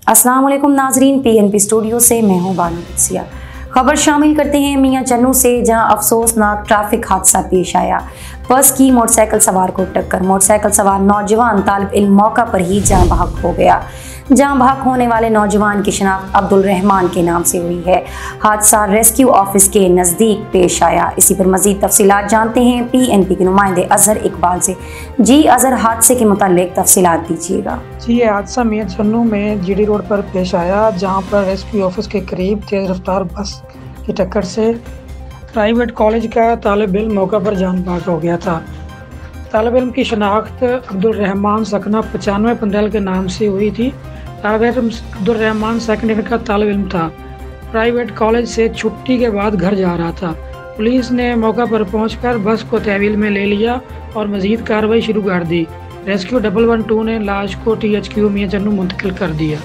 अस्सलाम वालेकुम नाजरीन, PNP स्टूडियो से मैं हूँ बानू। खबर शामिल करते हैं मियां चन्नू से, जहां अफसोसनाक ट्रैफिक हादसा पेश आया। बस की मोटरसाइकिल सवार को टक्कर। मोटरसाइकिल सवार नौजवान तालिब इल्म मौका पर ही जाँ बहक हो गया। जाँ बहक होने वाले नौजवान की शिनाख्त अब्दुल रहमान के नाम से हुई है। हादसा रेस्क्यू ऑफिस के नज़दीक पेश आया। इसी पर मजीद तफसीलात जानते हैं PNP के नुमाइंदे अजहर इकबाल से। जी अजहर, हादसे के मुतालिक तफसीलात दीजिएगा। जी, ये हादसा मियां चन्नू में GD रोड पर पेश आया, जहां पर रेस्क्यू ऑफिस के करीब तेज़ रफ्तार बस की टक्कर से प्राइवेट कॉलेज का तालिब इल्म मौका पर जान बहक हो गया था। तालिब इल्म की शनाख्त अब्दुल रहमान सकना 95 पंद्रह के नाम से हुई थी। तालिब इल्म अब्दुल रहमान सेकंड ईयर का तालिब इल्म था। प्राइवेट कॉलेज से छुट्टी के बाद घर जा रहा था। पुलिस ने मौका पर पहुंचकर बस को तहवील में ले लिया और मजीद कार्रवाई शुरू कर दी। रेस्क्यू 112 ने लाश को THQ मियां चन्नू मुंतकिल कर दिया।